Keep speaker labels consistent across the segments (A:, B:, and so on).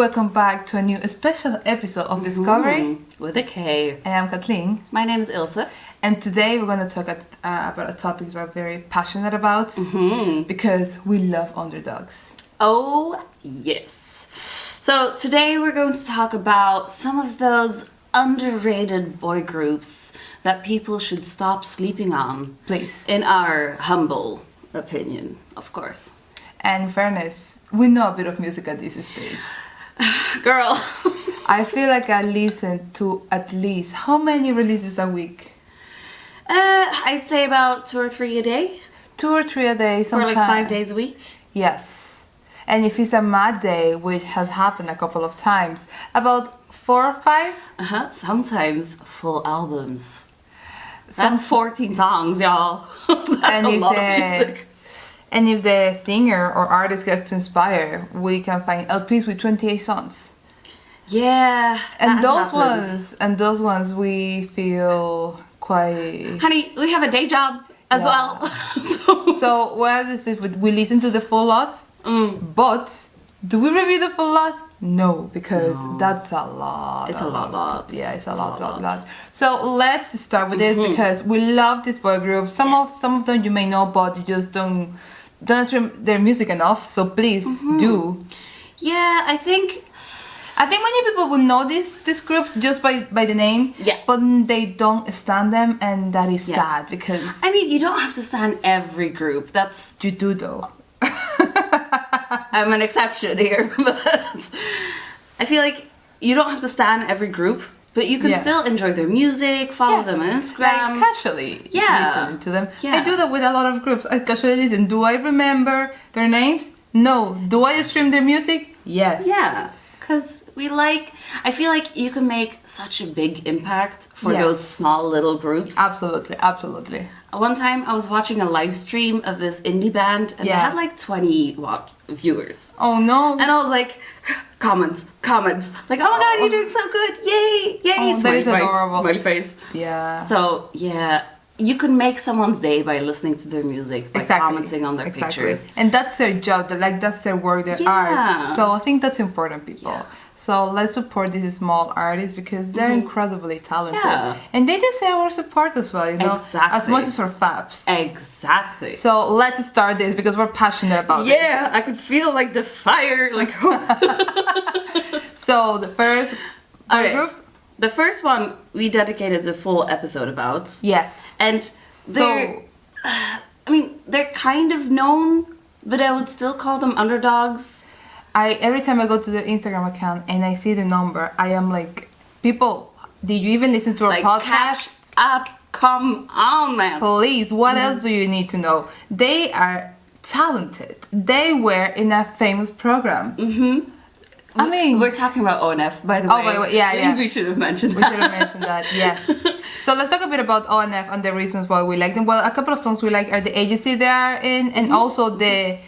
A: Welcome back to a new special episode of DisKovery
B: With a K.
A: I am Kathleen.
B: My name is Ilse.
A: And today we're going to talk about a topic we're very passionate about because we love underdogs.
B: Oh, yes. So today we're going to talk about some of those underrated boy groups that people should stop sleeping on.
A: Please.
B: In our humble opinion, of course.
A: And in fairness, we know a bit of music at this stage.
B: Girl.
A: I feel like I listen to at least how many releases a week?
B: I'd say about 2 or 3 a day.
A: 2 or 3 a day, sometimes.
B: Or like 5 days a week.
A: Yes. And if it's a mad day, which has happened a couple of times, about 4 or 5?
B: Sometimes full albums. That's 14 songs, y'all. That's a lot of music.
A: And if the singer or artist gets to inspire, we can find LPs with 28 songs.
B: Yeah.
A: And those ones we feel quite...
B: Honey, we have a day job as well.
A: So what this is, we listen to the full lot, but do we review the full lot? No, because that's a lot.
B: It's a lot.
A: Yeah, it's a lot. So let's start with this because we love these boy groups. Some of them you may know, but you just don't stream their music enough. So please do.
B: Yeah, I think
A: many people would know these groups just by the name.
B: Yeah.
A: But they don't stand them, and that is sad because
B: I mean, you don't have to stand every group. That's
A: you do though.
B: I'm an exception here, but I feel like you don't have to stan every group, but you can still enjoy their music, follow them on Instagram.
A: Like casually listen to them.
B: Yeah.
A: I do that with a lot of groups. I casually listen. Do I remember their names? No. Do I stream their music? Yes.
B: Yeah, because I feel like you can make such a big impact for those small little groups.
A: Absolutely.
B: One time I was watching a live stream of this indie band and they had like 20 viewers.
A: Oh no.
B: And I was like, comments. Like, oh my god, you're doing so good. Yay.
A: Oh, that is adorable.
B: Smiley face.
A: Yeah.
B: So, yeah, you can make someone's day by listening to their music, by commenting on their pictures.
A: And that's their job, that's their work, their art. So I think that's important, people. Yeah. So let's support these small artists because they're incredibly talented. Yeah. And they deserve our support as well, as much as our faps.
B: Exactly.
A: So let's start this because we're passionate about it.
B: Yeah, I could feel like the fire, like...
A: So the first group?
B: The first one we dedicated a full episode about.
A: Yes.
B: And they're, they're kind of known, but I would still call them underdogs.
A: Every time I go to the Instagram account and I see the number, I am like, people, did you even listen to our podcast?
B: Catch up, come on, man.
A: Please, what else do you need to know? They are talented. They were in a famous program. I mean,
B: we're talking about ONF, by the way.
A: Oh, by the way, yeah.
B: We should have mentioned that.
A: We should have mentioned that, yes. So let's talk a bit about ONF and the reasons why we like them. Well, a couple of songs we like are the agency they are in and also the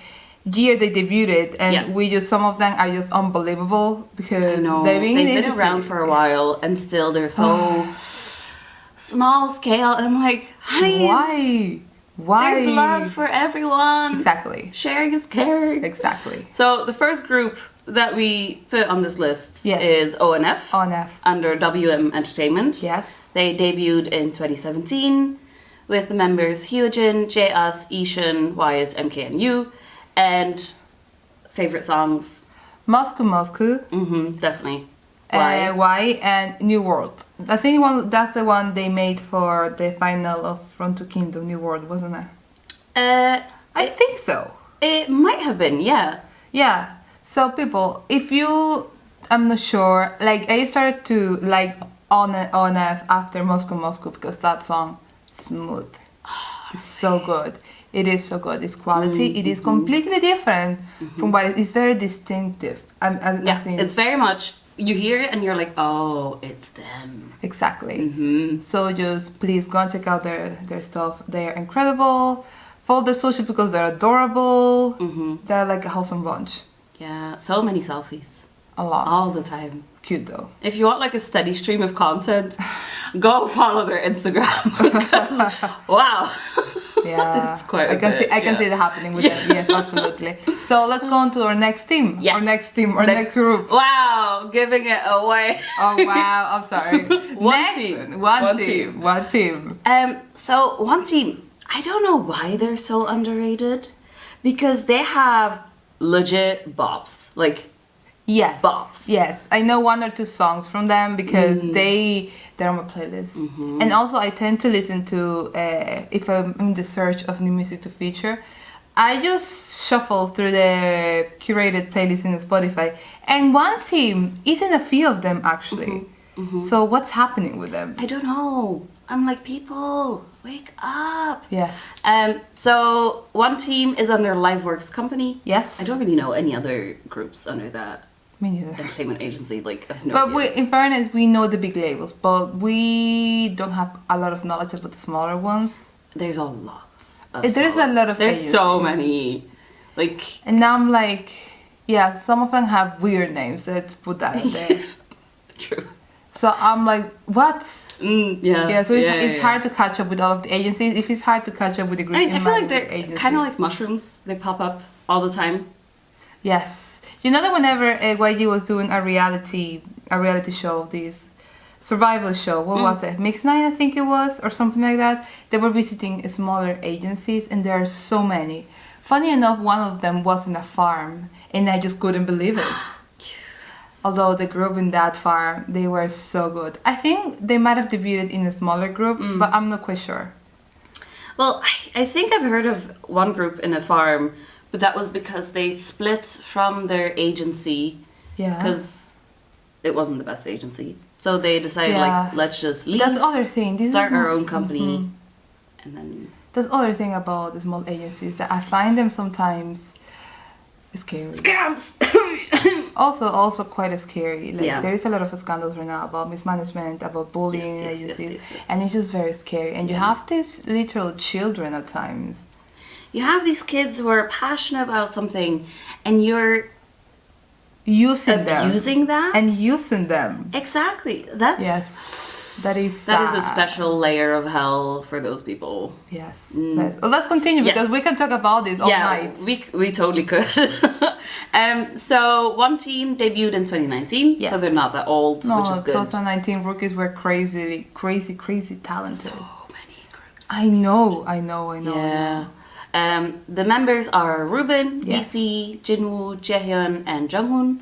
A: year they debuted, and some of them are just unbelievable because they've been
B: around for a while and still they're so small scale, and I'm like, honey, why? There's love for everyone.
A: Exactly.
B: Sharing is caring.
A: Exactly.
B: So the first group that we put on this list is ONF.
A: ONF.
B: Under WM Entertainment.
A: Yes.
B: They debuted in 2017 with the members Hyojin, J.Us, Ishan, Wyatt, MK and U. And favorite songs?
A: Moscow.
B: Definitely.
A: Why? And New World. I think that's the one they made for the final of Front to Kingdom, New World, wasn't it? I think so.
B: It might have been, yeah.
A: Yeah. So people, I'm not sure. Like I started to like ONF after Moscow because that song smooth. It's so good. It is so good. It's quality. It is completely different from what it's very distinctive.
B: It's very much, you hear it and you're like, oh, it's them.
A: Exactly. So just please go and check out their stuff. They're incredible. Follow their social because they're adorable. They're like a wholesome bunch.
B: Yeah, so many selfies.
A: A lot.
B: All the time.
A: Cute though.
B: If you want like a steady stream of content, go follow their Instagram because wow.
A: Yeah,
B: It's quite
A: I
B: a
A: can
B: bit,
A: see. I can
B: yeah.
A: see that happening with them. Yes, absolutely. So let's go on to our next team.
B: Yes.
A: Our next team. Our next group.
B: Wow, giving it away.
A: Oh wow! I'm sorry.
B: One team.
A: One team. One team.
B: So one team. I don't know why they're so underrated, because they have legit bops. Like,
A: Yes.
B: bops.
A: Yes, I know one or two songs from them because they're on my playlist. And also I tend to listen to if I'm in the search of new music to feature, I just shuffle through the curated playlist in Spotify, and one team is in a few of them actually. So what's happening with them?
B: I don't know. I'm like, people, wake up.
A: Yes.
B: So one team is under Liveworks Company.
A: Yes.
B: I don't really know any other groups under that
A: Me neither.
B: entertainment agency. Like, I have no
A: But
B: idea.
A: in fairness, we know the big labels, but we don't have a lot of knowledge about the smaller ones.
B: There's a lot.
A: There's a lot of
B: There's so
A: agencies.
B: many. Like,
A: And now I'm like, yeah, some of them have weird names. Let's put that out there.
B: true.
A: So I'm like, what?
B: Yeah.
A: Yeah, so it's hard to catch up with all of the agencies. If it's hard to catch up with the group,
B: I feel like they're
A: agency.
B: kind of like mushrooms. They pop up all the time.
A: Yes. You know that whenever YG was doing a reality show, this survival show, what was it? Mix 9, I think it was, or something like that. They were visiting smaller agencies, and there are so many. Funny enough, one of them was in a farm, and I just couldn't believe it. Although the group in that farm, they were so good. I think they might have debuted in a smaller group, but I'm not quite sure.
B: Well, I think I've heard of one group in a farm, but that was because they split from their agency
A: Yeah.
B: because it wasn't the best agency. So they decided,
A: Yeah.
B: like, let's just leave,
A: That's the other thing. This
B: start
A: is
B: our
A: not-
B: own company, and then...
A: That's the other thing about the small agencies, that I find them sometimes scary.
B: Scams!
A: Also quite scary. Like,
B: Yeah.
A: there is a lot of scandals right now about mismanagement, about bullying in
B: Yes,
A: agencies,
B: yes.
A: and it's just very scary. And you have these literal children at times.
B: You have these kids who are passionate about something, and you're
A: Using them.
B: abusing that?
A: And using them.
B: Exactly. That's...
A: Yes. That is
B: That is a
A: sad.
B: special layer of hell for those people.
A: Yes. Well, let's continue because
B: Yes.
A: we can talk about this all night.
B: we totally could. So one team debuted in 2019,
A: Yes.
B: so they're not that old,
A: No,
B: which is good.
A: 2019 rookies were crazy talented.
B: So many groups.
A: I know.
B: Yeah. The members are Ruben,
A: Yes.
B: BC, Jinwoo, Jaehyun, and Junghoon.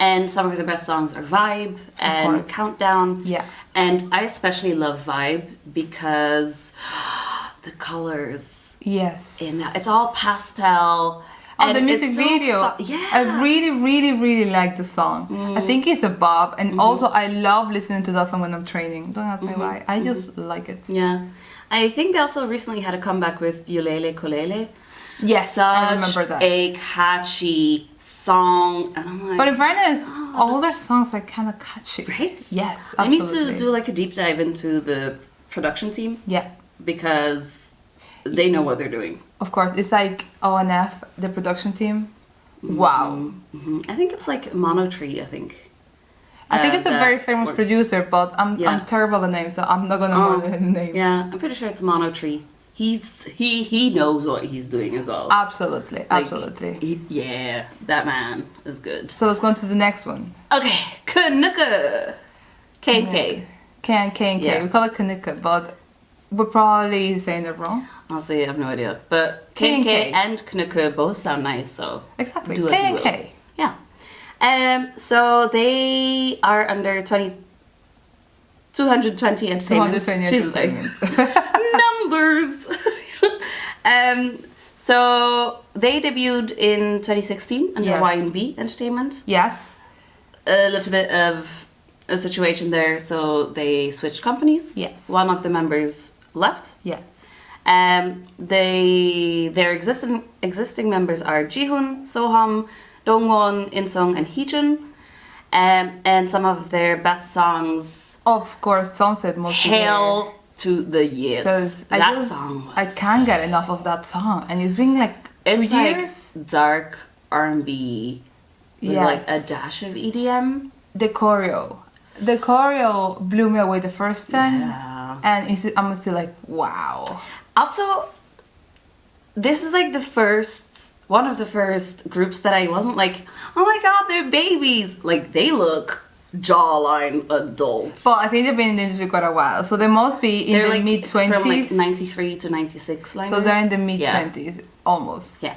B: And some of their best songs are Vibe and
A: course.
B: Countdown.
A: Yeah.
B: And I especially love Vibe because the colors
A: Yes.
B: in that, it's all pastel.
A: Oh,
B: and
A: the music
B: it's so
A: video.
B: yeah.
A: I really like the song. I think it's a bop, and also I love listening to that song when I'm training. Don't ask me why. I just like it.
B: Yeah. I think they also recently had a comeback with Yulele Kolele.
A: Yes,
B: Such
A: I remember that.
B: a catchy song. And I'm like,
A: But in fairness, all their songs are kind of catchy.
B: right?
A: Yes,
B: I need
A: absolutely.
B: to do like a deep dive into the production team
A: Yeah,
B: because they know what they're doing.
A: of course. It's like ONF, the production team. Wow.
B: I think it's like Monotree, I think.
A: I think it's a
B: that
A: very famous
B: works.
A: producer, but I'm
B: Yeah.
A: terrible at names, so I'm not gonna murder the name.
B: Yeah, I'm pretty sure it's Monotree. He knows what he's doing as well.
A: Absolutely,
B: Like,
A: absolutely.
B: yeah, that man is good.
A: So let's go on to the next one.
B: Okay, Kanuka. K&K.
A: K&K.
B: Yeah.
A: We call it Kanika, but we're probably saying it wrong.
B: Honestly, I have no idea. But
A: K&K.
B: K&K and Kanuka both sound nice, so
A: Exactly.
B: do as you will.
A: K&K.
B: Yeah. So they are under 220 entertainment.
A: 220
B: Jesus,
A: entertainment.
B: numbers. So they debuted in 2016 under
A: Yeah.
B: Y&B Entertainment.
A: Yes.
B: A little bit of a situation there, so they switched companies.
A: Yes.
B: One of the members left.
A: Yeah.
B: Their existing members are Jihoon, Soham, Dongwon, Insung, and Heejun. And some of their best songs,
A: Of course, Sunset mostly.
B: Hail to the Yes.
A: Because
B: That song.
A: I can't get enough of that song, and it's been like 2
B: It's like
A: years.
B: dark R&B with
A: Yes.
B: like a dash of EDM.
A: The choreo blew me away the first time,
B: Yeah.
A: and I'm still like, wow.
B: Also, this is like one of the first groups that I wasn't like, oh my god, they're babies. Like, they look jawline adults.
A: Well, I think they've been in the industry quite a while, so they must be in
B: They're
A: the
B: like
A: mid-20s.
B: from like 93 to 96. Like
A: so they're in the mid-20s, almost.
B: Yeah.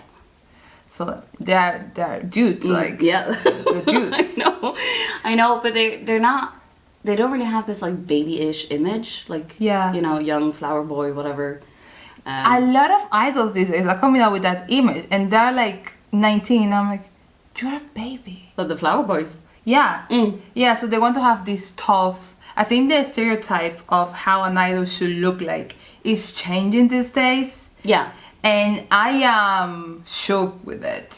A: So they're dudes, like
B: yeah,
A: the dudes.
B: I know, but they're not. They don't really have this like babyish image, like
A: Yeah.
B: you know, young flower boy, whatever.
A: A lot of idols these days are coming out with that image, and they're like 19. I'm like, you're a baby.
B: But the flower boys.
A: Yeah, yeah. So they want to have this tough. I think the stereotype of how an idol should look like is changing these days.
B: Yeah.
A: And I am shook with it.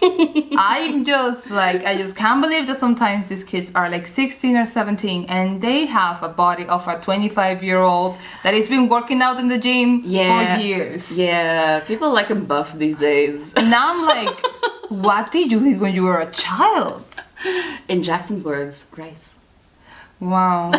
A: I'm just like, I just can't believe that sometimes these kids are like 16 or 17 and they have a body of a 25-year-old that has been working out in the gym for years.
B: Yeah, people like them buff these days.
A: And now I'm like, what did you eat when you were a child?
B: In Jackson's words, rice.
A: Wow.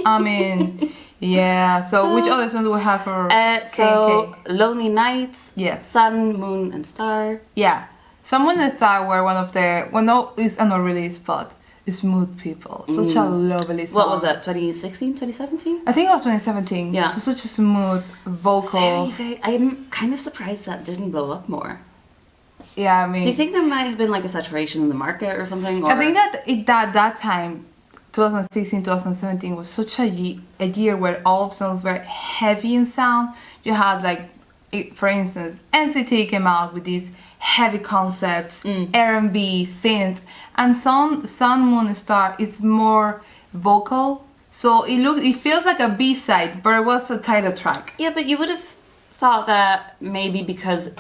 A: I mean, yeah. So which other songs do we have for
B: so
A: KK?
B: Lonely Nights,
A: Yes.
B: Sun, Moon and Star.
A: Yeah. Someone and Star were one of the, well, no, it's not released, but Smooth People. Such a lovely song.
B: What was that, 2016, 2017?
A: I think it was 2017.
B: Yeah.
A: It was such a smooth vocal.
B: Very, I'm kind of surprised that didn't blow up more.
A: Yeah, I mean.
B: Do you think there might have been like a saturation in the market or something? Or?
A: I think that that time, 2016, 2017 was such a year where all of songs were heavy in sound. You had like, for instance, NCT came out with these heavy concepts, R&B, synth, and Sun, Moon, and Star is more vocal. So it feels like a B-side, but it was a title track.
B: Yeah, but you would have thought that maybe because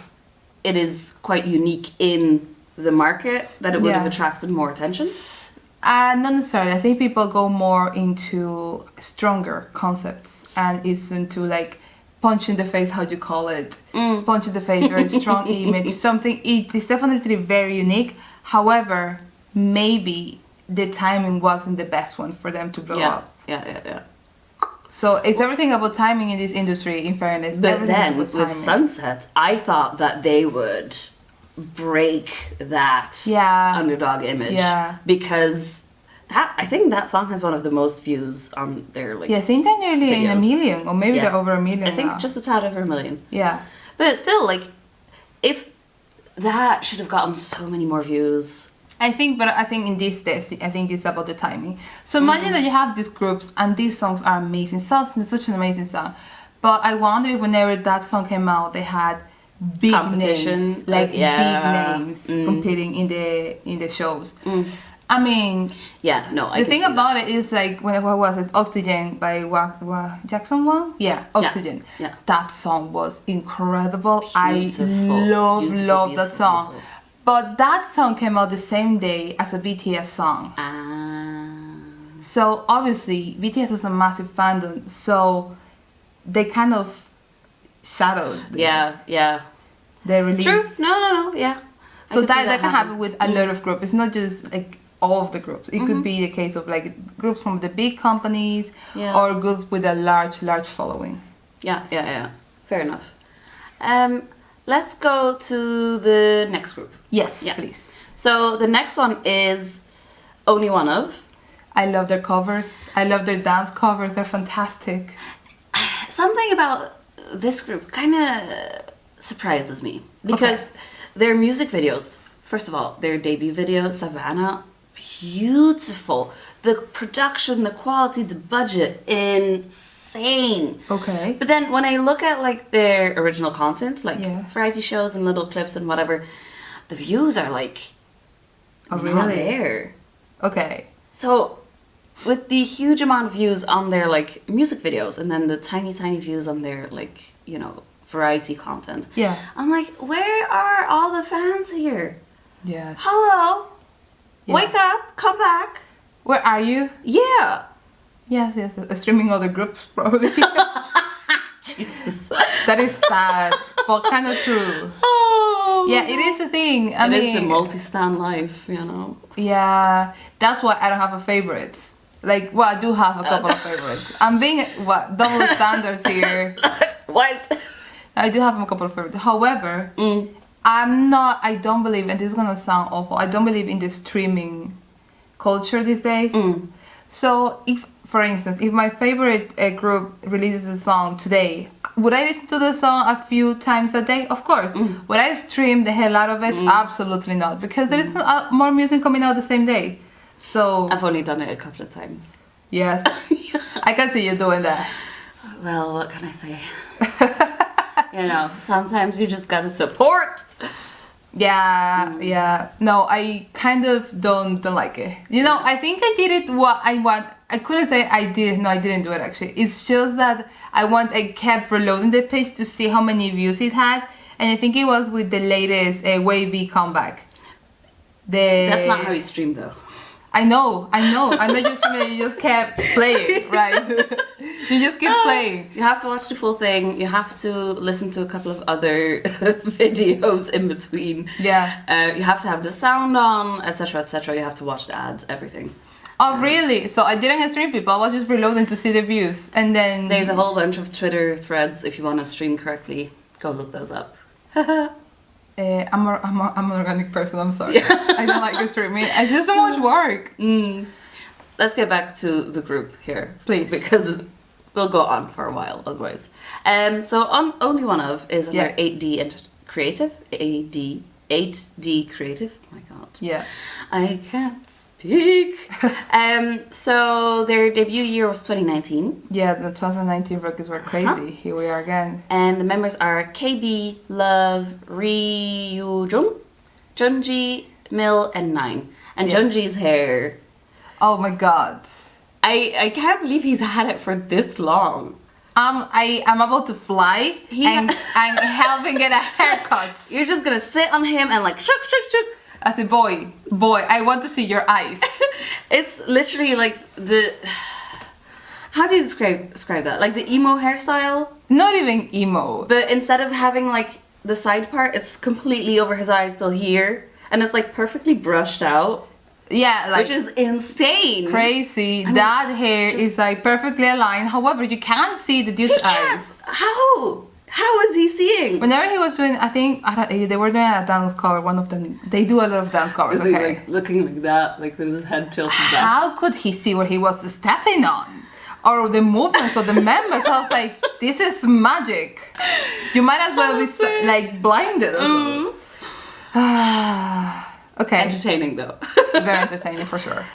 B: it is quite unique in the market that it would have attracted more attention.
A: Not necessarily. I think people go more into stronger concepts and it's into like punch in the face, how do you call it? Punch in the face, very strong image, something. It is definitely very unique. However, maybe the timing wasn't the best one for them to blow up.
B: Yeah.
A: So it's everything about timing in this industry, in fairness.
B: But then with Sunset, I thought that they would break that underdog image.
A: Yeah.
B: Because I think that song has one of the most views on their like.
A: Yeah, I think they're nearly
B: videos.
A: in a million, or maybe they're over a million.
B: I think
A: now.
B: just a tad over a million.
A: Yeah.
B: But still, like, if that should have gotten so many more views.
A: I think in these days, I think it's about the timing. So imagine that you have these groups and these songs are amazing. Sauce is such an amazing song. But I wonder if whenever that song came out, they had big names, like big names competing in the shows. I mean,
B: the
A: thing about it is like what was it? Oxygen by Jackson Wang? Yeah, Oxygen.
B: Yeah.
A: That song was incredible.
B: Beautiful.
A: I love that song.
B: Beautiful.
A: But that song came out the same day as a BTS song. So obviously BTS is a massive fandom, so they kind of shadowed. They release.
B: True. No. Yeah.
A: So that can happen with a lot of groups. It's not just like all of the groups. It could be the case of like groups from the big companies or groups with a large following.
B: Yeah. Fair enough. Let's go to the next group.
A: Yes, please.
B: So the next one is Only One Of.
A: I love their covers. I love their dance covers. They're fantastic.
B: Something about this group kind of surprises me because their music videos, first of all, their debut video, Savannah, beautiful. The production, the quality, the budget, insane.
A: Okay.
B: But then when I look at like their original content, like
A: Yeah.
B: variety shows and little clips and whatever, the views are like
A: Oh,
B: not
A: really?
B: there.
A: Okay.
B: So with the huge amount of views on their like music videos and then the tiny views on their like, you know, variety content.
A: Yeah.
B: I'm like, where are all the fans here?
A: Yes.
B: Hello?
A: Yeah.
B: Wake up, come back.
A: Where are you?
B: Yeah.
A: Yes. Streaming other groups probably.
B: Jesus.
A: That is sad, but kind of true.
B: Oh.
A: Yeah, it is a thing. I
B: It
A: mean,
B: is the multi-stan life, you know.
A: Yeah, that's why I don't have a favorites. Like, well, I do have a couple of favorites. I'm being double standards here.
B: What?
A: I do have a couple of favorites. However, I don't believe, and this is gonna sound awful, I don't believe in the streaming culture these days. So if, for instance, if my favorite group releases a song today, would I listen to the song a few times a day? Of course. Would I stream the hell out of it? Absolutely not, because there is more music coming out the same day. So
B: I've only done it a couple of times.
A: yes, I can see you doing that.
B: Well, what can I say? You know, sometimes you just gotta support.
A: Yeah. No, I kind of don't like it. You know, I think I did it what I want. I couldn't say I did. No, I didn't do it actually. It's just that I kept reloading the page to see how many views it had, and I think it was with the latest Wavy comeback.
B: That's not how you stream though.
A: I know you just kept playing, right? You just keep playing.
B: You have to watch the full thing. You have to listen to a couple of other videos in between.
A: Yeah.
B: You have to have the sound on, etc., etc. You have to watch the ads, everything.
A: Oh, really? So I didn't stream people. I was just reloading to see the views, and then
B: There's a whole bunch of Twitter threads if you want to stream correctly. Go look those up.
A: I'm an organic person. I'm sorry. I don't like streaming. It's just so much work.
B: Let's get back to the group here,
A: Please,
B: because we'll go on for a while otherwise. So on Only One of is under 8D and Creative. 8D Creative. Oh my god.
A: Yeah.
B: I can't speak. So their debut year was 2019.
A: Yeah, the 2019 rookies were crazy. Here we are again.
B: And the members are KB, Love, Ryujung, Junji, M.E.A.L, and Nine. And Junji's hair.
A: Oh my god.
B: I can't believe he's had it for this long.
A: I'm about to fly and helping get a haircut.
B: You're just gonna sit on him and like shook.
A: I said, boy, I want to see your eyes.
B: It's literally like the... How do you describe that? Like the emo hairstyle?
A: Not even emo.
B: But instead of having like the side part, it's completely over his eyes till here. And it's like perfectly brushed out.
A: Yeah, like...
B: Which is insane.
A: Crazy. I mean, that hair is like perfectly aligned. However, you can't see the dude's eyes.
B: How? How is he seeing?
A: Whenever he was doing, I think they were doing a dance cover. One of them, they do a lot of dance covers.
B: Is he like looking like that, like with his head tilted back?
A: How could he see what he was stepping on, or the movements of the members? I was like, this is magic. You might as well be like blinded or something. Okay.
B: Entertaining though.
A: Very entertaining for sure.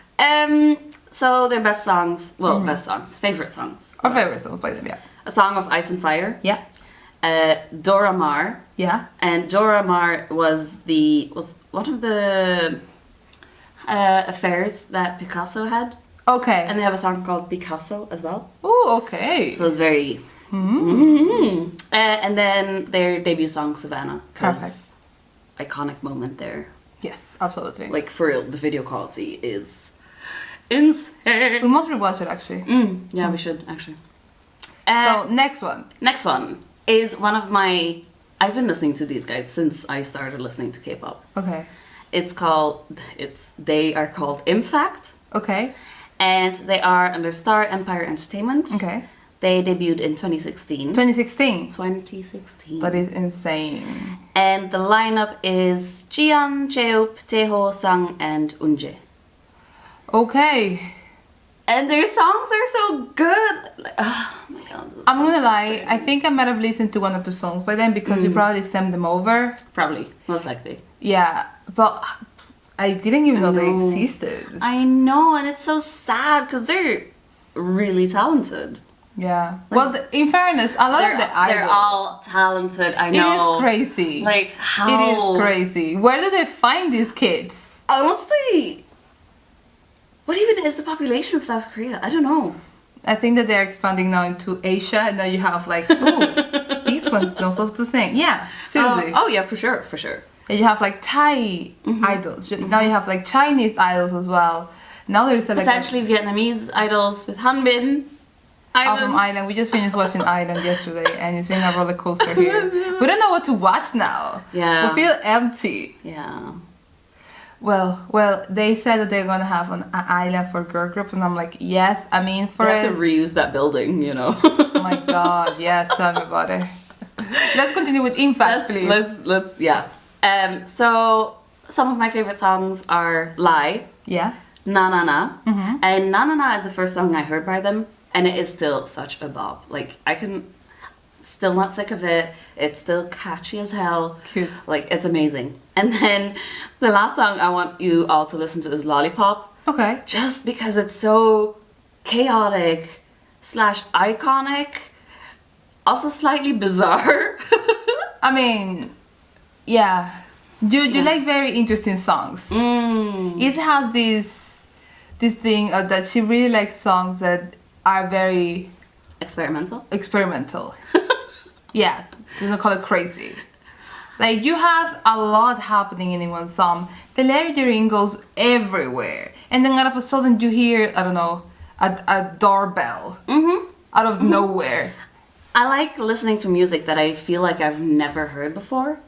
B: So their best songs, best songs, favorite songs.
A: Or favorite songs by them, yeah.
B: A Song of Ice and Fire.
A: Yeah.
B: Dora Maar.
A: Yeah.
B: And Dora Maar was one of the affairs that Picasso had.
A: Okay.
B: And they have a song called Picasso as well.
A: Oh, okay.
B: So it's very... and then their debut song, Savannah.
A: Perfect.
B: Iconic moment there.
A: Yes, absolutely.
B: Like, for real, the video quality is insane.
A: We must rewatch it, actually.
B: Yeah, we should, actually.
A: So, next one.
B: Next one is one of my... I've been listening to these guys since I started listening to K-pop.
A: Okay.
B: They are called Impact.
A: Okay.
B: And they are under Star Empire Entertainment.
A: Okay.
B: They debuted in 2016.
A: 2016?
B: 2016.
A: That is insane.
B: And the lineup is Jian, Jeop, Taeho, Sang, and Unje.
A: Okay.
B: And their songs are so good. Like, oh my god.
A: I'm gonna lie, I think I might have listened to one or two songs by then because you probably sent them over.
B: Probably, most likely.
A: Yeah, but I didn't even know they existed.
B: I know, and it's so sad because they're really talented.
A: Yeah. Well, in fairness, a lot of the idols...
B: They're all talented, I know.
A: It is crazy.
B: Like, how?
A: It is crazy. Where do they find these kids?
B: Honestly, what even is the population of South Korea? I don't know.
A: I think that they're expanding now into Asia, and now you have like, ooh, these ones know so to sing. Yeah, seriously.
B: Oh yeah, for sure, for sure.
A: And you have like Thai idols. Now you have like Chinese idols as well. Now there's like
B: potentially Vietnamese idols with Hanbin.
A: From Island. We just finished watching Island yesterday, and it's been a roller coaster here. We don't know what to watch now.
B: Yeah.
A: We feel empty.
B: Yeah.
A: Well, they said that they're gonna have an island for girl groups, and I'm like, yes. I mean, for
B: they have to reuse that building, you know.
A: Oh my god, yes, tell me about it. Let's continue with In Fact, please.
B: Let's yeah. So some of my favorite songs are Lie,
A: Yeah.
B: Na Na Na, and Na Na Na is the first song I heard by them, and it is still such a bop. Like I can still not sick of it. It's still catchy as hell.
A: Cute.
B: Like it's amazing. And then the last song I want you all to listen to is Lollipop.
A: Okay.
B: Just because it's so chaotic / iconic, also slightly bizarre.
A: I mean, yeah. You like very interesting songs. It has this thing that she really likes songs that are very experimental. Yeah, do not call it crazy. Like you have a lot happening in one song. The lettering goes everywhere, and then all of a sudden you hear, I don't know, a doorbell out of nowhere.
B: I like listening to music that I feel like I've never heard before.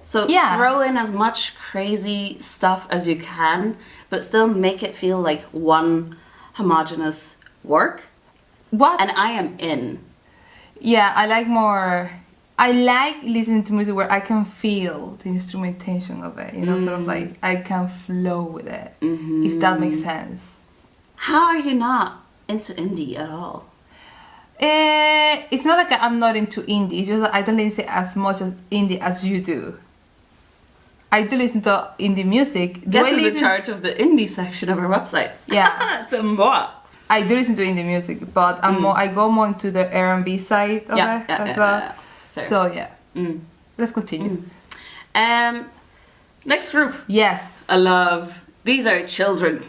B: So throw in as much crazy stuff as you can, but still make it feel like one homogeneous work.
A: What?
B: And I am in.
A: Yeah, I like listening to music where I can feel the instrumentation of it, you know, sort of like I can flow with it, if that makes sense.
B: How are you not into indie at all?
A: It's not like I'm not into indie, it's just that I don't listen as much as indie as you do. I do listen to indie music.
B: Guess who's in charge of the indie section of our website?
A: Yeah.
B: It's M.E.A.L.
A: I do listen to indie music, but I go more into the R&B side of it as well.
B: Fair.
A: So yeah, let's continue.
B: Next group.
A: Yes.
B: I love. These are children.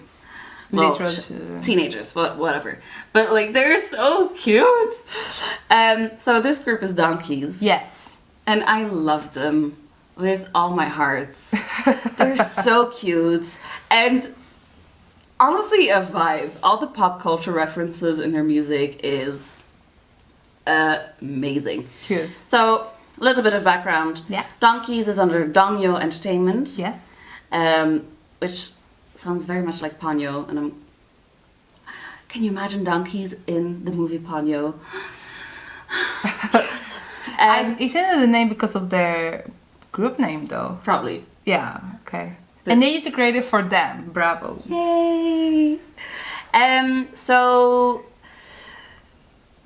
B: Well,
A: Literal children.
B: Teenagers, whatever. But like they're so cute. So this group is Donkeys.
A: Yes.
B: And I love them with all my hearts. They're so cute. And honestly, a vibe. All the pop culture references in their music is amazing.
A: Cute.
B: So, a little bit of background.
A: Yeah.
B: Donkeys is under Dongyo Entertainment.
A: Yes.
B: Which sounds very much like Ponyo. And can you imagine donkeys in the movie Ponyo?
A: It's in the name because of their group name, though.
B: Probably.
A: Yeah. Okay. And they used to create it for them. Bravo.
B: Yay! So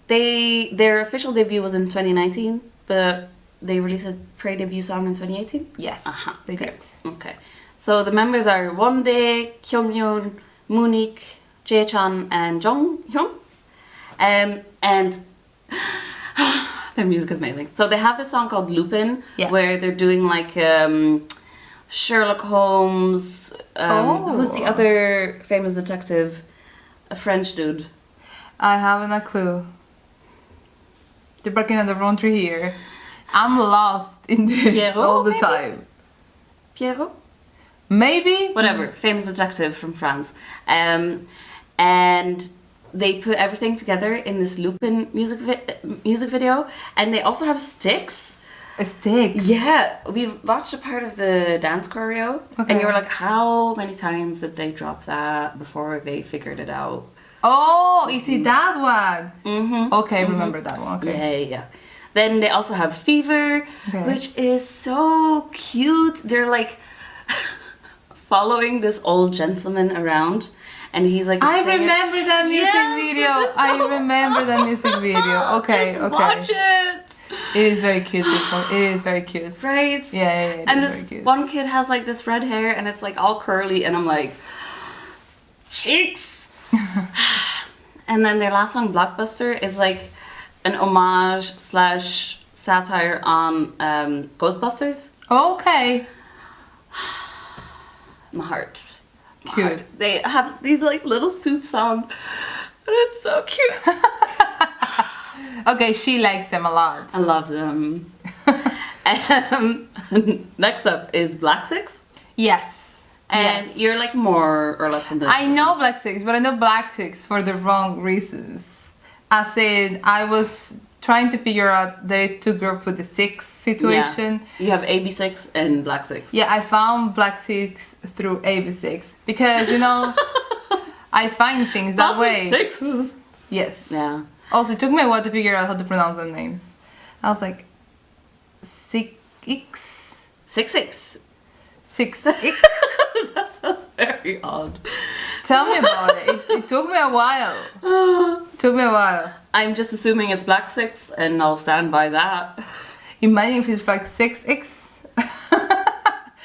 B: their official debut was in 2019, but they released a pre-debut song in 2018.
A: Yes. They
B: okay.
A: did.
B: Okay. So the members are Wondae, Kyunghyun, Moonik, Jae-chan, and Jonghyun. And their music is amazing. So they have this song called Lupin, where they're doing like Sherlock Holmes. Who's the other famous detective? A French dude.
A: I haven't a clue. They're barking on the wrong tree here. I'm lost in this
B: Pierrot,
A: all the
B: maybe?
A: time.
B: Pierrot?
A: Maybe?
B: Whatever. Famous detective from France. And they put everything together in this Lupin music video. And they also have sticks.
A: A stick?
B: Yeah. We've watched a part of the dance choreo.
A: Okay.
B: And you were like, how many times did they drop that before they figured it out?
A: Oh, is it that one?
B: Mm-hmm.
A: Okay, remember that one. Okay.
B: Yeah. Then they also have Fever, which is so cute. They're like following this old gentleman around, and he's like.
A: I remember that music video. I remember that music video. Okay,
B: Just
A: okay.
B: watch it.
A: It is very cute, people. It is very cute.
B: Right?
A: Yeah.
B: And this one kid has like this red hair, and it's like all curly, and I'm like, cheeks. And then their last song, Blockbuster, is like an homage / satire on Ghostbusters.
A: Okay.
B: My heart.
A: Cute.
B: They have these like little suits on, and it's so cute.
A: Okay, she likes them a lot.
B: I love them. Next up is Blacksix.
A: Yes.
B: And you're like more or less from the...
A: I know Blacksix, but I know Blacksix for the wrong reasons. As in, I was trying to figure out there is two groups with the six situation.
B: Yeah. You have AB6 and Blacksix.
A: Yeah, I found Blacksix through AB6 because, you know, I find things that way.
B: Sixes.
A: Yes.
B: Yeah.
A: Also, it took me a while to figure out how to pronounce their names. I was like, 6X?
B: 6'6".
A: 6X?
B: That sounds very odd.
A: Tell me about it. It took me a while. It took me a while.
B: I'm just assuming it's Blacksix, and I'll stand by that.
A: Imagine if it's like 6X.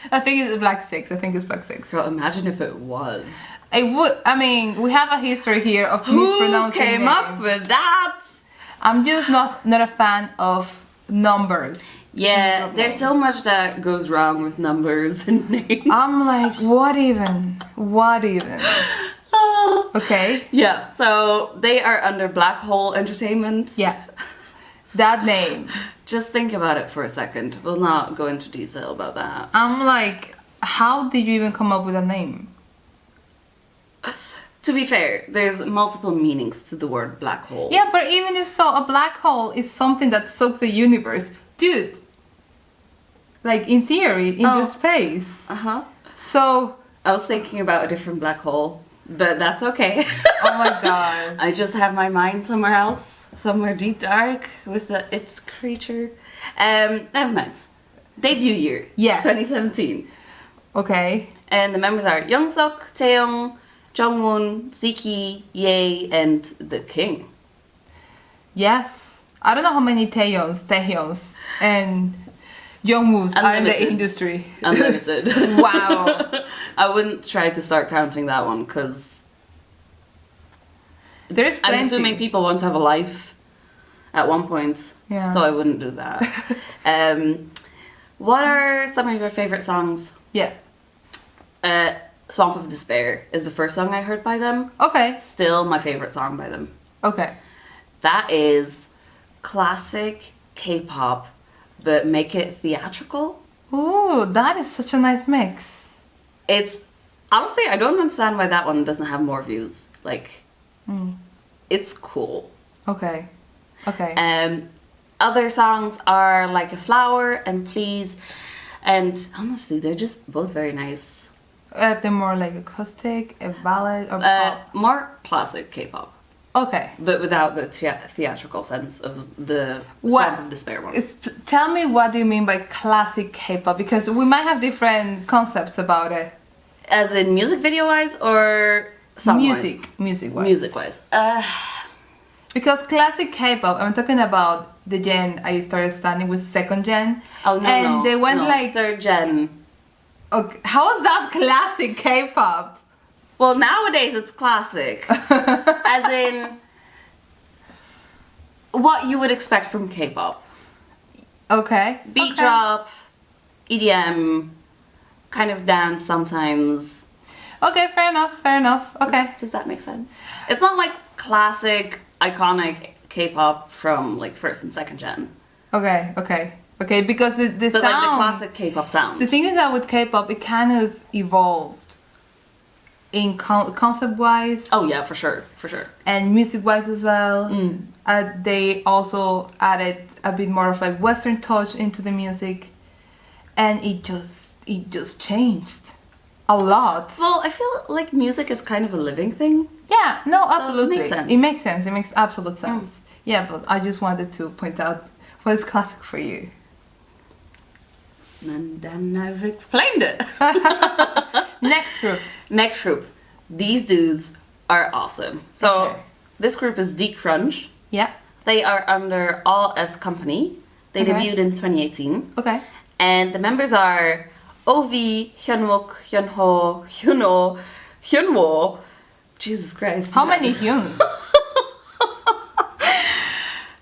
A: I think it's Blacksix. I think it's Blacksix.
B: Girl, imagine if it was.
A: I mean, we have a history here of mispronouncing
B: Who came
A: names.
B: up with that?
A: I'm just not a fan of numbers.
B: Yeah, there's so much that goes wrong with numbers and names.
A: I'm like, what even? What even? Okay.
B: Yeah, so they are under Black Hole Entertainment.
A: Yeah. That name.
B: Just think about it for a second. We'll not go into detail about that.
A: I'm like, how did you even come up with a name?
B: To be fair, there's multiple meanings to the word black hole.
A: Yeah, but even if so, a black hole is something that soaks the universe. Dude. Like, in theory, in the space.
B: Uh-huh.
A: So...
B: I was thinking about a different black hole, but that's okay.
A: Oh my god.
B: I just have my mind somewhere else, somewhere deep dark with its creature. Never mind. Debut year.
A: Yeah.
B: 2017.
A: Okay.
B: And the members are Youngsuk, Taeyong, Jungwon, Ziki, Ye, and the King.
A: Yes. I don't know how many Taehyons, and Jungwoos are in the
B: Unlimited.
A: industry.
B: Unlimited.
A: Wow.
B: I wouldn't try to start counting that one because
A: There's plenty.
B: I'm assuming people want to have a life at one point.
A: Yeah.
B: So I wouldn't do that. What are some of your favorite songs?
A: Yeah.
B: Swamp of Despair is the first song I heard by them.
A: Okay.
B: Still my favorite song by them.
A: Okay.
B: That is classic K-pop, but make it theatrical.
A: Ooh, that is such a nice mix.
B: It's honestly, I don't understand why that one doesn't have more views. Like, it's cool.
A: Okay. Okay.
B: Other songs are Like a Flower and Please, and honestly, they're just both very nice.
A: They're more like acoustic, a ballad, or pop.
B: More classic K-pop,
A: Okay.
B: but without the theatrical sense of the
A: What?
B: Swamp of Despair one.
A: Tell me what do you mean by classic K-pop, because we might have different concepts about it.
B: As in music video wise or song
A: Music wise.
B: Music wise.
A: Because classic K-pop, I'm talking about the gen I started studying with second gen.
B: Oh no,
A: and they went like
B: third gen.
A: Okay, how is that classic K-pop?
B: Well, nowadays it's classic. As in what you would expect from K-pop.
A: Okay.
B: Beat
A: okay.
B: drop, EDM, kind of dance sometimes.
A: Okay, fair enough. Okay.
B: Does that make sense? It's not like classic, iconic K-pop from like first and second gen.
A: Okay, because the
B: But
A: sound...
B: like the classic K-pop sound.
A: The thing is that with K-pop, it kind of evolved in concept-wise.
B: Oh yeah, for sure.
A: And music-wise as well. They also added a bit more of like Western touch into the music, and it just changed a lot.
B: Well, I feel like music is kind of a living thing.
A: Yeah, no, absolutely.
B: it makes sense.
A: It makes absolute sense. Yeah, but I just wanted to point out what is classic for you.
B: And then I've explained it. Next group. These dudes are awesome. So
A: Okay.
B: this group is D-Crunch.
A: Yeah.
B: They are under All S Company. They
A: Okay.
B: debuted in 2018.
A: Okay.
B: And the members are Ovi, Hyunwook, Hyunho, Hyuno, Hyunwo. Jesus Christ.
A: How many Hyun?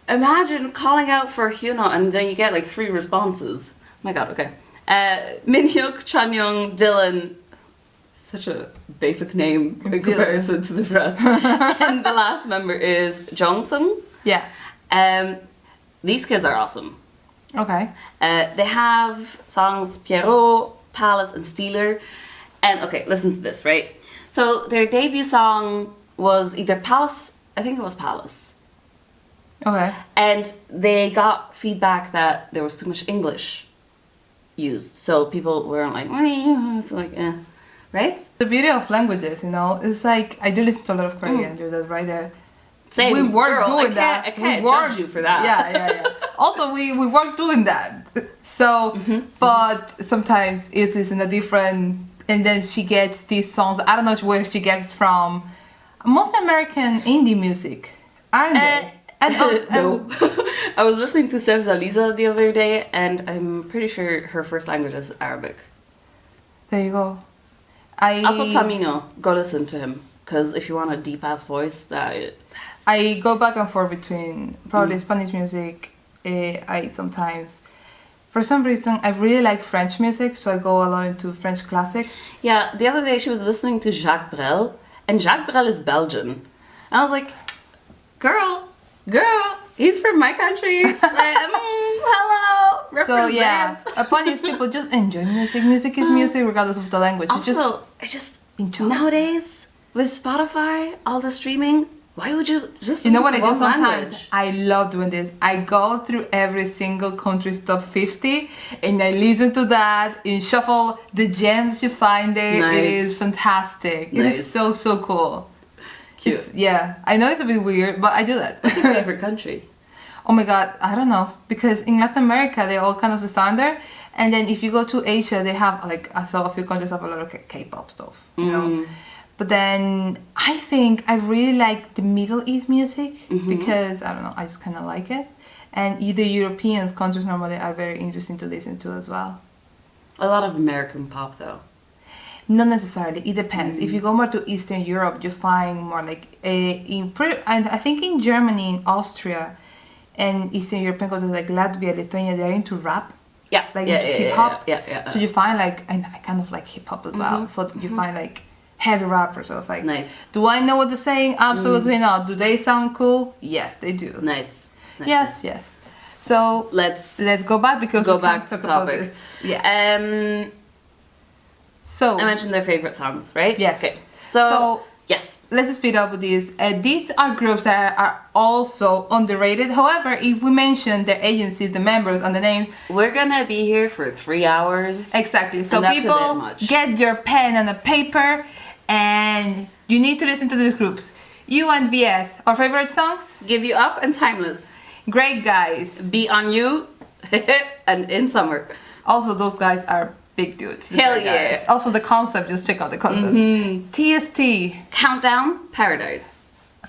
B: Imagine calling out for Hyuno and then you get like 3 responses. My god, okay. Minhyuk, Chanyoung, Dylan. Such a basic name in comparison to the rest. And the last member is Jongsung.
A: Yeah.
B: These kids are awesome.
A: Okay.
B: They have songs Pierrot, Palace, and Steeler. And okay, listen to this, right? So their debut song was either Palace, I think it was Palace.
A: Okay.
B: And they got feedback that there was too much English used. So people weren't like, right?
A: The beauty of languages, you know, it's like I do listen to a lot of Korean. That's right there.
B: Same,
A: we were
B: girl,
A: doing
B: I
A: that.
B: can't
A: we were,
B: judge you for that.
A: Yeah. Also, we weren't doing that. So, but sometimes it's in a different, and then she gets these songs. I don't know where she gets from. Mostly American indie music, aren't they?
B: No. I was listening to Sef Zaliza the other day, and I'm pretty sure her first language is Arabic.
A: There you go.
B: Also, Tamino, go listen to him, because if you want a deep ass voice,
A: I go back and forth between probably Spanish music. I sometimes, for some reason, I really like French music, so I go a lot into French classics.
B: Yeah, the other day she was listening to Jacques Brel, and Jacques Brel is Belgian. And I was like, girl, he's from my country. Like, hello, represent.
A: So yeah, upon these people just enjoy music. Music is music regardless of the language.
B: Also, I just
A: enjoy.
B: Nowadays with Spotify, all the streaming, why would you just?
A: You know what I do
B: one
A: sometimes?
B: language?
A: I love doing this. I go through every single country's top 50 and I listen to that and shuffle the gems you find there.
B: Nice.
A: It is fantastic. It
B: Nice.
A: is so cool.
B: Cute.
A: Yeah, I know it's a bit weird, but I do that.
B: What's your favorite country?
A: Oh my god, I don't know. Because in Latin America, they're all kind of the standard. And then if you go to Asia, they have, like, I saw a few countries have a lot of K-pop stuff, you know? But then I think I really like the Middle East music because, I don't know, I just kind of like it. And the European countries normally are very interesting to listen to as well.
B: A lot of American pop, though.
A: Not necessarily. It depends. If you go more to Eastern Europe, you find more like and I think in Germany, in Austria, and Eastern European countries like Latvia, Lithuania, they're into rap.
B: Yeah,
A: Like
B: yeah,
A: into
B: yeah,
A: hip hop.
B: yeah.
A: So you find like, and I kind of like hip hop as well. So you find like heavy rappers. So it's like,
B: Nice.
A: do I know what they're saying? Absolutely not. Do they sound cool? Yes, they do.
B: Nice.
A: Yes. So
B: Let's
A: go back because
B: go
A: we
B: back
A: can't
B: to
A: talk about
B: topic.
A: this. Yeah. So
B: I mentioned their favorite songs, right?
A: Yes.
B: Okay. So yes.
A: Let's speed up with these. These are groups that are also underrated. However, if we mention their agencies, the members, and the names,
B: We're gonna be here for 3 hours.
A: exactly. So
B: And that's a bit
A: people,
B: much.
A: get your pen and a paper, and you need to listen to these groups. You and VS, our favorite songs?
B: Give you up and timeless.
A: Great guys.
B: Be on you and in summer.
A: Also, those guys are big dudes.
B: Hell
A: Great
B: yeah.
A: guys. Also, the concept. Just check out the concept. TST.
B: Countdown Paradise.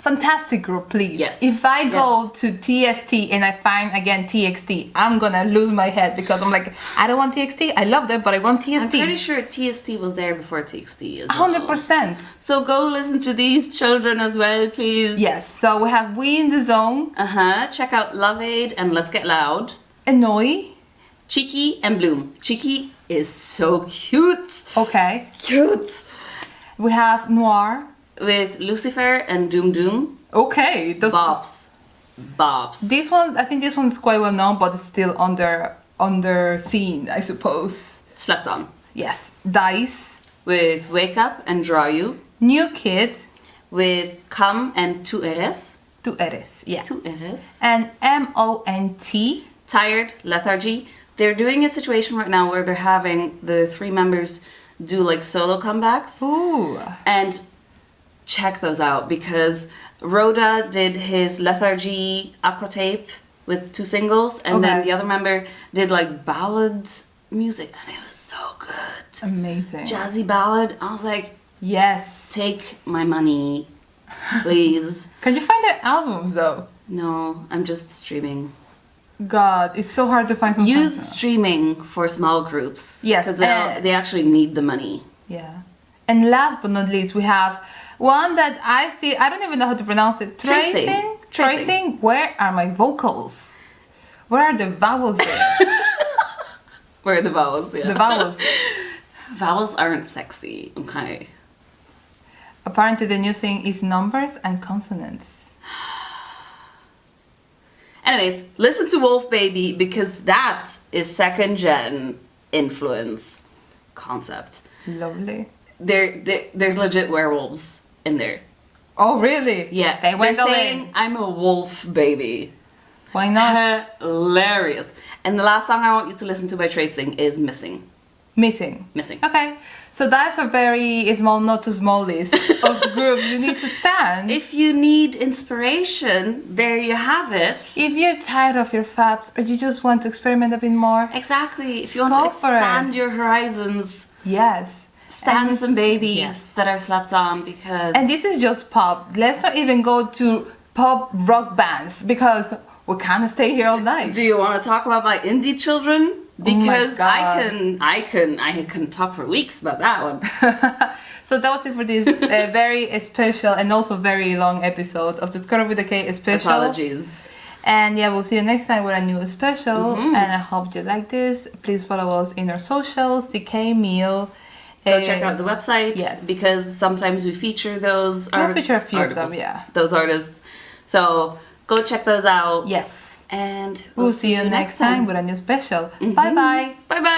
A: Fantastic group, please.
B: Yes.
A: If I go to TST and I find again TXT, I'm gonna lose my head because I'm like, I don't want TXT. I love them, but I want TST.
B: I'm pretty sure TST was there before TXT as well.
A: 100%.
B: So go listen to these children as well, please.
A: Yes. So we have We in the Zone,
B: Check out Love Aid and Let's Get Loud.
A: Annoy.
B: Cheeky and Bloom. Cheeky is so cute.
A: Okay.
B: Cute.
A: We have Noir.
B: With Lucifer and Doom Doom.
A: Okay. Those
B: Bops.
A: This one, I think this one's quite well known, but it's still under scene, I suppose.
B: Slept on.
A: Yes. Dice.
B: With Wake Up and Draw You.
A: New Kid.
B: With Come and Tu Eres.
A: Tu Eres. Yeah.
B: Tu Eres.
A: And MONT.
B: Tired, Lethargy. They're doing a situation right now where they're having the 3 members do like solo comebacks.
A: Ooh.
B: And check those out because Rhoda did his Lethargy Aqua Tape with 2 singles, and then the other member did like ballads music, and it was so good.
A: Amazing.
B: Jazzy ballad. I was like,
A: Yes.
B: take my money, please.
A: Can you find their albums though?
B: No, I'm just streaming.
A: God, it's so hard to find some.
B: Use streaming for small groups.
A: Yes,
B: because they actually need the money.
A: Yeah. And last but not least, we have one that I see. I don't even know how to pronounce it.
B: Tracing.
A: Tracing. Where are my vocals? Where are the vowels there?
B: Where are the vowels? Yeah.
A: The vowels.
B: Vowels aren't sexy. Okay.
A: Apparently, the new thing is numbers and consonants.
B: Anyways, listen to Wolf Baby because that is 2nd gen influence concept.
A: Lovely.
B: There's legit werewolves in there.
A: Oh, really?
B: Yeah,
A: They went
B: they're
A: all
B: saying
A: in.
B: I'm a wolf baby.
A: Why not?
B: Hilarious. And the last song I want you to listen to by Tracing is Missing.
A: Missing.
B: Missing.
A: Okay, so that's a very small, not too small list of groups you need to stand.
B: If you need inspiration, there you have it.
A: If you're tired of your faps or you just want to experiment a bit more,
B: Exactly. If you
A: Just
B: want to
A: go for it.
B: expand your horizons,
A: yes.
B: stand
A: And-
B: some babies
A: yes.
B: that are slept on because
A: And this is just pop. Let's not even go to pop rock bands because we can't stay here all night.
B: do you want to talk about my indie children? Because
A: God.
B: I can talk for weeks about that one.
A: So that was it for this very special and also very long episode of DisKovery With A K special.
B: Apologies.
A: And yeah, we'll see you next time with a new special. And I hope you like this. Please follow us in our socials, M.E.A.L.
B: Go check out the website.
A: Yes.
B: Because sometimes we feature those
A: We'll feature a few
B: articles,
A: of them, yeah.
B: those artists. So go check those out.
A: Yes.
B: And
A: We'll see you next time with a new special. Bye bye.
B: Bye bye.